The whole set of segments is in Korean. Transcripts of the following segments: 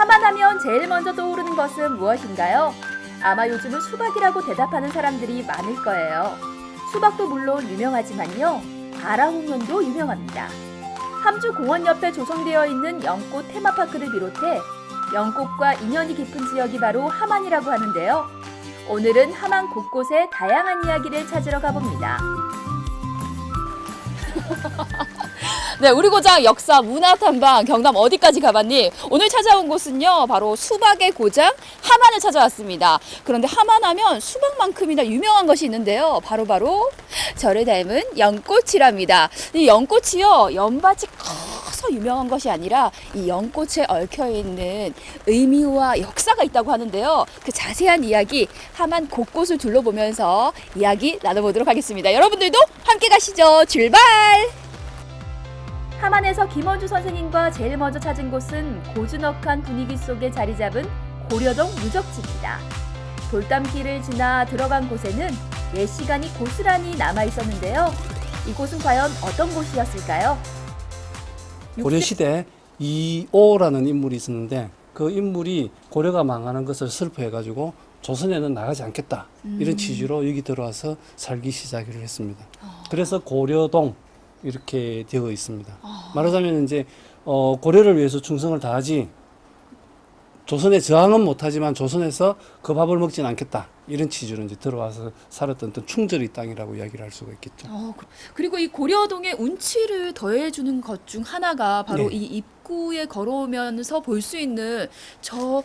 하만하면 제일 먼저 떠오르는 것은 무엇인가요? 아마 요즘은 수박이라고 대답하는 사람들이 많을 거예요. 수박도 물론 유명하지만요. 아라홍련도 유명합니다. 함주 공원 옆에 조성되어 있는 연꽃 테마파크를 비롯해 연꽃과 인연이 깊은 지역이 바로 하만이라고 하는데요. 오늘은 하만 곳곳의 다양한 이야기를 찾으러 가봅니다. 네, 우리 고장 역사 문화 탐방 경남 어디까지 가봤니? 오늘 찾아온 곳은요, 바로 수박의 고장 하만을 찾아왔습니다. 그런데 하만하면 수박만큼이나 유명한 것이 있는데요. 바로 저를 닮은 연꽃이랍니다. 이 연꽃이요, 연밭이 커서 유명한 것이 아니라 이 연꽃에 얽혀 있는 의미와 역사가 있다고 하는데요. 그 자세한 이야기 하만 곳곳을 둘러보면서 이야기 나눠보도록 하겠습니다. 여러분들도 함께 가시죠. 출발! 하만에서 김원주 선생님과 제일 먼저 찾은 곳은 고즈넉한 분위기 속에 자리 잡은 고려동 유적지입니다. 돌담길을 지나 들어간 곳에는 옛 시간이 고스란히 남아 있었는데요. 이곳은 과연 어떤 곳이었을까요? 고려시대 이오라는 인물이 있었는데 그 인물이 고려가 망하는 것을 슬퍼해가지고 조선에는 나가지 않겠다 이런 취지로 여기 들어와서 살기 시작을 했습니다. 그래서 고려동 이렇게 되어 있습니다. 말하자면 이제 고려를 위해서 충성을 다하지 조선에 저항은 못하지만 조선에서 그 밥을 먹지는 않겠다 이런 취지로 이제 들어와서 살았던 충절이 땅이라고 이야기를 할 수가 있겠죠. 그리고 이 고려동의 운치를 더해주는 것 중 하나가 바로 네. 이 입구에 걸어오면서 볼 수 있는 저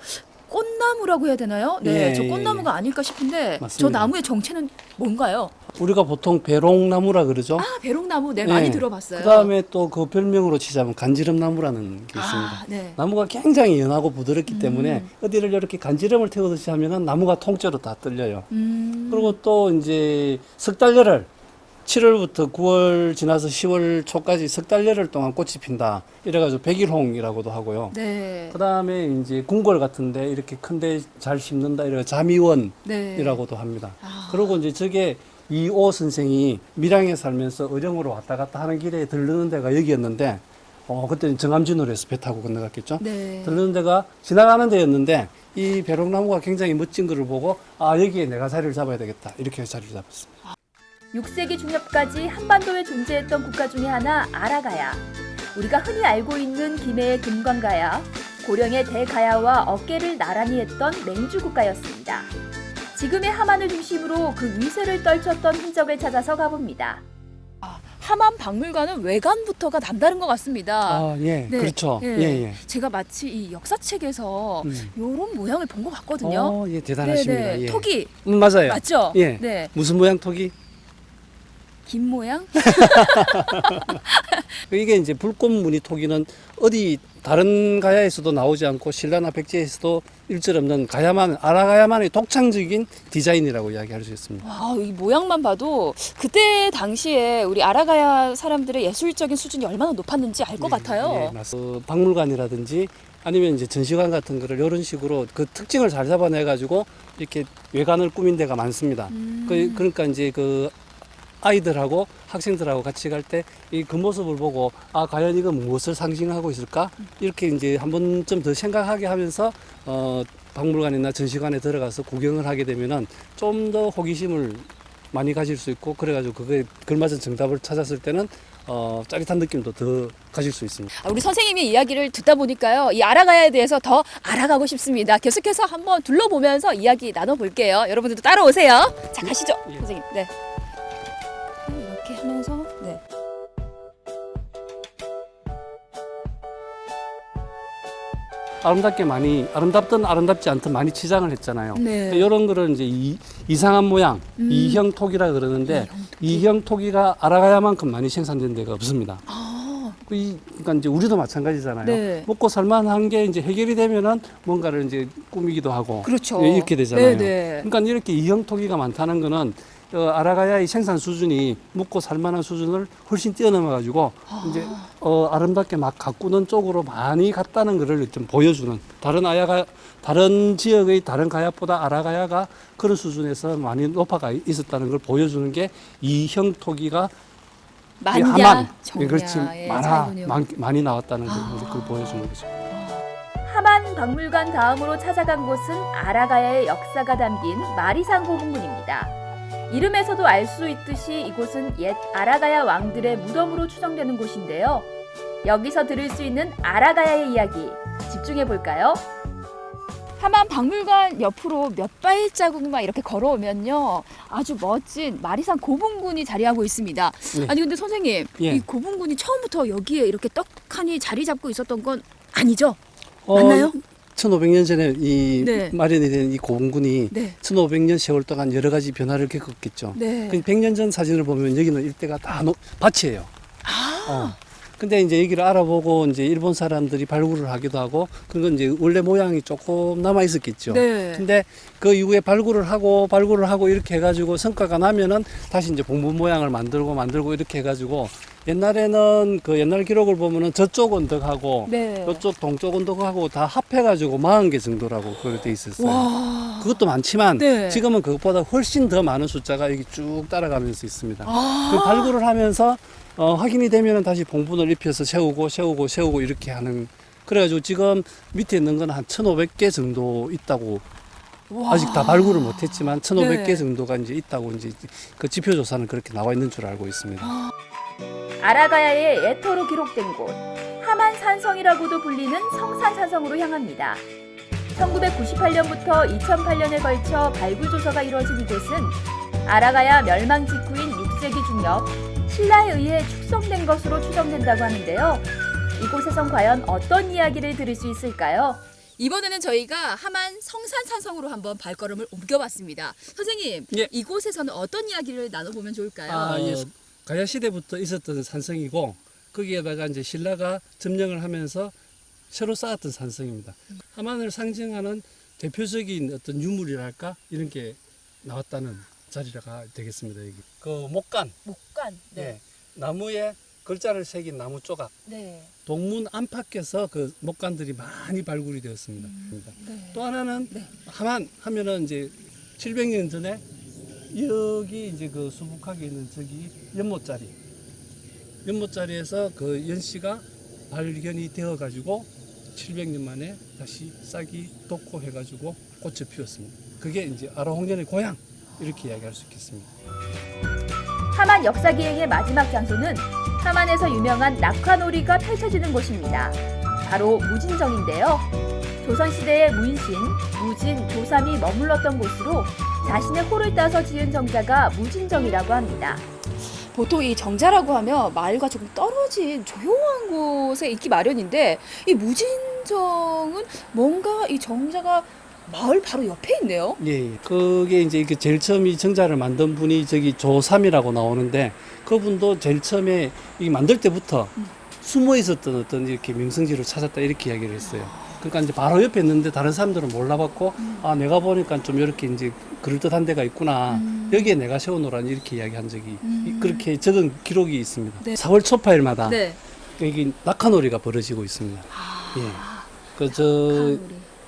꽃나무라고 해야 되나요? 네, 예, 저 예, 꽃나무가 아닐까 싶은데 맞습니다. 저 나무의 정체는 뭔가요? 우리가 보통 배롱나무라 그러죠. 아, 배롱나무. 네, 네. 많이 들어봤어요. 그다음에 또 그 별명으로 치자면 간지럼나무라는 게 있습니다. 네. 나무가 굉장히 연하고 부드럽기 때문에 어디를 이렇게 간지럼을 태우듯이 하면은 나무가 통째로 다 떨려요. 그리고 또 이제 석 달열을 7월부터 9월 지나서 10월 초까지 석 달열흘 동안 꽃이 핀다. 이래가지고 백일홍이라고도 하고요. 네. 그다음에 이제 궁궐 같은데 이렇게 큰데 잘 심는다. 이래 자미원이라고도 네. 합니다. 그리고 이제 저게 이오 선생이 밀양에 살면서 의령으로 왔다 갔다 하는 길에 들르는 데가 여기였는데 그때는 정암진으로 해서 배 타고 건너갔겠죠. 네. 들르는 데가 지나가는 데였는데 이 배롱나무가 굉장히 멋진 거를 보고 여기에 내가 자리를 잡아야 되겠다. 이렇게 해서 자리를 잡았습니다. 6세기 중엽까지 한반도에 존재했던 국가 중에 하나 아라가야. 우리가 흔히 알고 있는 김해의 금관가야, 고령의 대가야와 어깨를 나란히 했던 맹주 국가였습니다. 지금의 하만을 중심으로 그 위세를 떨쳤던 흔적을 찾아서 가봅니다. 하만 박물관은 외관부터가 남다른 것 같습니다. 예, 네. 그렇죠. 예. 예. 제가 마치 이 역사책에서 이런 모양을 본 것 같거든요. 예, 대단하십니다. 네네. 예. 토기 맞아요. 맞죠? 예. 네. 무슨 모양 토기? 긴 모양? 이게 이제 불꽃무늬 토기는 어디 다른 가야에서도 나오지 않고 신라나 백제에서도 일절 없는 아라가야만의 독창적인 디자인이라고 이야기할 수 있습니다. 와, 이 모양만 봐도 그때 당시에 우리 아라가야 사람들의 예술적인 수준이 얼마나 높았는지 알 것 같아요. 맞습니다. 박물관이라든지 아니면 이제 전시관 같은 거를 이런 식으로 그 특징을 잘 잡아내 가지고 이렇게 외관을 꾸민 데가 많습니다. 그러니까 이제 그 아이들하고 학생들하고 같이 갈 때 그 모습을 보고 과연 이건 무엇을 상징하고 있을까? 이렇게 이제 한 번쯤 더 생각하게 하면서 박물관이나 전시관에 들어가서 구경을 하게 되면은 좀 더 호기심을 많이 가질 수 있고 그래가지고 그거에 걸맞은 정답을 찾았을 때는 짜릿한 느낌도 더 가질 수 있습니다. 우리 선생님의 이야기를 듣다 보니까요, 이 아라가야에 대해서 더 알아가고 싶습니다. 계속해서 한번 둘러보면서 이야기 나눠볼게요. 여러분들도 따라오세요. 자, 가시죠, 예. 선생님. 네. 이렇게 하면서, 네. 아름답든 아름답지 않든 많이 치장을 했잖아요. 네. 이런 거를 이제 이상한 모양, 이형 토기라 그러는데 이형 토기가 아라가야만큼 많이 생산된 데가 없습니다. 그러니까 이제 우리도 마찬가지잖아요. 네. 먹고 살만한 게 이제 해결이 되면은 뭔가를 이제 꾸미기도 하고 그렇죠. 이렇게 되잖아요. 네네. 그러니까 이렇게 이형 토기가 많다는 거는 아라가야의 생산 수준이 먹고 살만한 수준을 훨씬 뛰어넘어 가지고 이제 아름답게 막 가꾸는 쪽으로 많이 갔다는 것을 좀 보여주는 다른 지역의 다른 가야보다 아라가야가 그런 수준에서 많이 높아가 있었다는 걸 보여주는 게 이형 토기가 많냐, 예, 그렇지 적냐. 예, 차이군요. 많이 나왔다는 걸 그걸 보여주는 거죠. 하만 박물관 다음으로 찾아간 곳은 아라가야의 역사가 담긴 마리산 고분군입니다. 이름에서도 알 수 있듯이 이곳은 옛 아라가야 왕들의 무덤으로 추정되는 곳인데요. 여기서 들을 수 있는 아라가야의 이야기 집중해 볼까요? 하만 박물관 옆으로 몇 발자국만 이렇게 걸어오면요, 아주 멋진 마리산 고분군이 자리하고 있습니다. 네. 아니 근데 선생님, 예. 이 고분군이 처음부터 여기에 이렇게 떡하니 자리 잡고 있었던 건 아니죠? 맞나요? 1500년 전에 이 네. 마련이 된 이 고분군이 네. 1500년 세월 동안 여러 가지 변화를 겪었겠죠. 네. 100년 전 사진을 보면 여기는 일대가 다 밭이에요. 근데 이제 여기를 알아보고 이제 일본 사람들이 발굴을 하기도 하고, 그건 이제 원래 모양이 조금 남아 있었겠죠. 네. 근데 그 이후에 발굴을 하고 이렇게 해가지고 성과가 나면은 다시 이제 봉분 모양을 만들고 이렇게 해가지고, 옛날에는 그 옛날 기록을 보면은 저쪽 언덕하고 네. 이쪽 동쪽 언덕하고 다 합해가지고 40개 정도라고 그렇게 돼 있었어요. 와. 그것도 많지만 네. 지금은 그것보다 훨씬 더 많은 숫자가 여기 쭉 따라가면서 있습니다. 아. 그 발굴을 하면서 확인이 되면은 다시 봉분을 입혀서 세우고 이렇게 하는, 그래가지고 지금 밑에 있는 건 한 1500개 정도 있다고, 와. 아직 다 발굴을 못했지만 1500개 네. 정도가 이제 있다고 이제 그 지표조사는 그렇게 나와 있는 줄 알고 있습니다. 아라가야의 예토로 기록된 곳 하만 산성이라고도 불리는 성산산성으로 향합니다. 1998년부터 2008년에 걸쳐 발굴 조사가 이루어진 이곳은 아라가야 멸망 직후인 6세기 중엽 신라에 의해 축성된 것으로 추정된다고 하는데요. 이곳에선 과연 어떤 이야기를 들을 수 있을까요? 이번에는 저희가 하만 성산산성으로 한번 발걸음을 옮겨봤습니다. 선생님, 예. 이곳에서는 어떤 이야기를 나눠보면 좋을까요? 예. 가야 시대부터 있었던 산성이고, 거기에다가 이제 신라가 점령을 하면서 새로 쌓았던 산성입니다. 하만을 상징하는 대표적인 어떤 유물이랄까 이런 게 나왔다는 자리가 되겠습니다. 여기 그 목간, 목간. 예, 나무에 글자를 새긴 나무 조각, 네. 동문 안팎에서 그 목간들이 많이 발굴이 되었습니다. 네. 또 하나는 네. 하만 하면은 이제 700년 전에 여기 이제 그 수북하게 있는 저기 연못자리에서 그 연씨가 발견이 되어 가지고 700년 만에 다시 싹이 돋고 해가지고 꽃을 피웠습니다. 그게 이제 아라홍련의 고향, 이렇게 이야기할 수 있겠습니다. 하만 역사기행의 마지막 장소는 하만에서 유명한 낙화놀이가 펼쳐지는 곳입니다. 바로 무진정인데요. 조선시대의 문신, 무진, 조삼이 머물렀던 곳으로 자신의 호를 따서 지은 정자가 무진정이라고 합니다. 보통 이 정자라고 하면 마을과 조금 떨어진 조용한 곳에 있기 마련인데, 이 무진정은 뭔가 이 정자가 마을 바로 옆에 있네요. 예, 예. 그게 이제 그 제일 처음 이 정자를 만든 분이 저기 조삼이라고 나오는데, 그분도 제일 처음에 이 만들 때부터 숨어 있었던 어떤 이렇게 명성지를 찾았다, 이렇게 이야기를 했어요. 그러니까 이제 바로 옆에 있는데 다른 사람들은 몰라봤고, 아, 내가 보니까 좀 이렇게 이제 그럴듯한 데가 있구나. 여기에 내가 세워놓으라, 이렇게 이야기한 적이 그렇게 적은 기록이 있습니다. 네. 4월 초파일마다 네. 여기 낙하놀이가 벌어지고 있습니다. 예. 그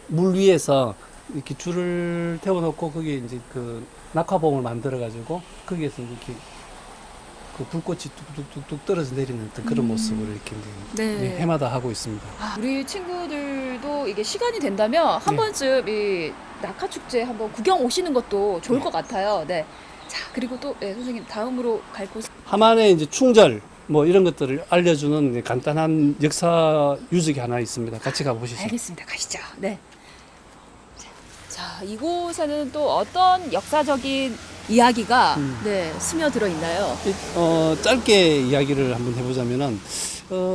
물 위에서 이렇게 줄을 태워놓고 거기에 이제 그 낙하봉을 만들어가지고 거기에서 이렇게 그 불꽃이 뚝뚝뚝뚝 떨어져 내리는 어떤 그런 모습을 이렇게 이제 네. 해마다 하고 있습니다. 우리 친구들도 이게 시간이 된다면 한 네. 번쯤 이 낙하축제 한번 구경 오시는 것도 좋을 네. 것 같아요. 네. 자, 그리고 또 선생님 다음으로 갈 곳. 하만의 이제 충절 뭐 이런 것들을 알려주는 간단한 역사 유적이 하나 있습니다. 같이 가보시죠. 알겠습니다. 가시죠. 네. 자, 이곳에는 또 어떤 역사적인 이야기가 스며들어 있나요? 짧게 이야기를 한번 해보자면은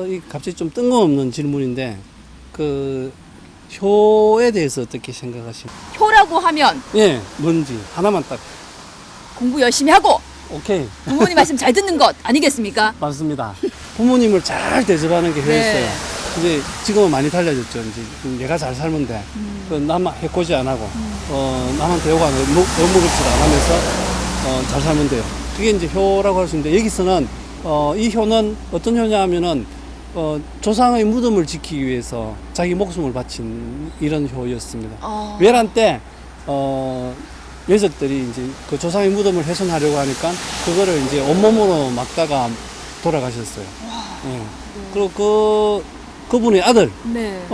이 갑자기 좀 뜬금없는 질문인데 그 효에 대해서 어떻게 생각하십니까? 효라고 하면 예, 뭔지 하나만 딱. 공부 열심히 하고 오케이, 부모님 말씀 잘 듣는 것 아니겠습니까? 맞습니다. 부모님을 잘 대접하는 게 효였어요. 이제 지금은 많이 달라졌죠. 이제 내가 잘 살면 돼. 남 해코지 안 하고, 남한테 욕 안 하고, 욕먹을질 안 하면서, 잘 살면 돼요. 그게 이제 효라고 할 수 있는데, 여기서는, 이 효는 어떤 효냐 하면은, 조상의 무덤을 지키기 위해서 자기 목숨을 바친 이런 효였습니다. 외란 때, 외적들이 이제 그 조상의 무덤을 훼손하려고 하니까, 그거를 이제 온몸으로 막다가 돌아가셨어요. 예. 그리고 그분의 아들은 네.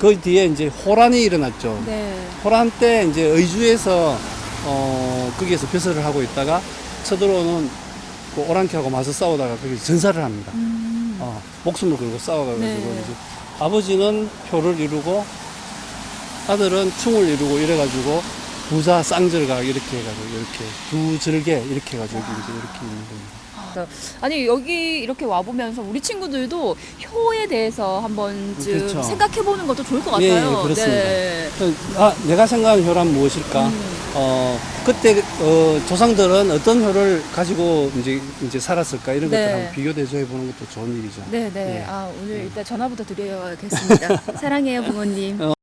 그 뒤에 이제 호란이 일어났죠. 네. 호란 때 이제 의주에서 거기에서 벼슬을 하고 있다가 쳐들어오는 그 오랑캐하고 맞서 싸우다가 거기서 전사를 합니다. 목숨을 걸고 싸워가지고 네. 이제 아버지는 표를 이루고 아들은 충을 이루고 이래가지고 부자 쌍절가 이렇게 해가지고 이렇게 두 절개 이렇게 해가지고 이제 이렇게 있는 겁니다. 아니 여기 이렇게 와 보면서 우리 친구들도 효에 대해서 한 번쯤 그렇죠. 생각해 보는 것도 좋을 것 예, 같아요. 예, 그렇습니다. 네. 내가 생각하는 효란 무엇일까? 그때 조상들은 어떤 효를 가지고 이제 살았을까 이런 네. 것들 한번 비교 대조해 보는 것도 좋은 일이죠. 네, 네. 예. 아, 오늘 일단 전화부터 드려야겠습니다. 사랑해요, 부모님. 아,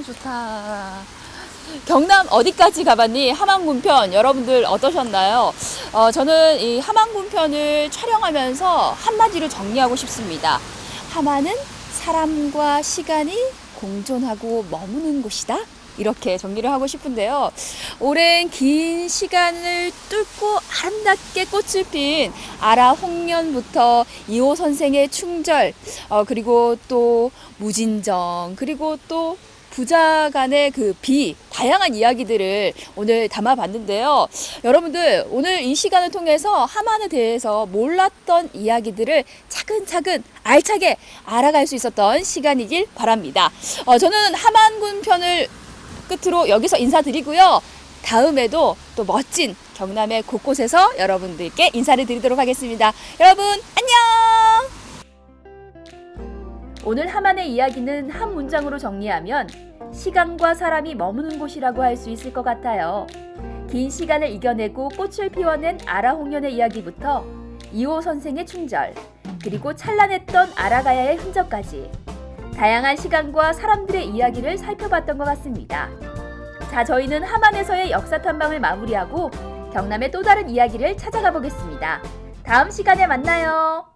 좋다. 경남 어디까지 가봤니? 함안군편 여러분들 어떠셨나요? 저는 이 함안군편을 촬영하면서 한마디로 정리하고 싶습니다. 함안은 사람과 시간이 공존하고 머무는 곳이다. 이렇게 정리를 하고 싶은데요. 오랜 긴 시간을 뚫고 아름답게 꽃을 핀 아라 홍련부터 이호 선생의 충절, 그리고 또 무진정, 그리고 또 부자 간의 그 다양한 이야기들을 오늘 담아봤는데요. 여러분들 오늘 이 시간을 통해서 함안에 대해서 몰랐던 이야기들을 차근차근 알차게 알아갈 수 있었던 시간이길 바랍니다. 저는 함안군 편을 끝으로 여기서 인사드리고요. 다음에도 또 멋진 경남의 곳곳에서 여러분들께 인사를 드리도록 하겠습니다. 여러분 안녕! 오늘 함안의 이야기는 한 문장으로 정리하면 시간과 사람이 머무는 곳이라고 할 수 있을 것 같아요. 긴 시간을 이겨내고 꽃을 피워낸 아라홍련의 이야기부터 이호 선생의 충절, 그리고 찬란했던 아라가야의 흔적까지 다양한 시간과 사람들의 이야기를 살펴봤던 것 같습니다. 자, 저희는 함안에서의 역사 탐방을 마무리하고 경남의 또 다른 이야기를 찾아가 보겠습니다. 다음 시간에 만나요.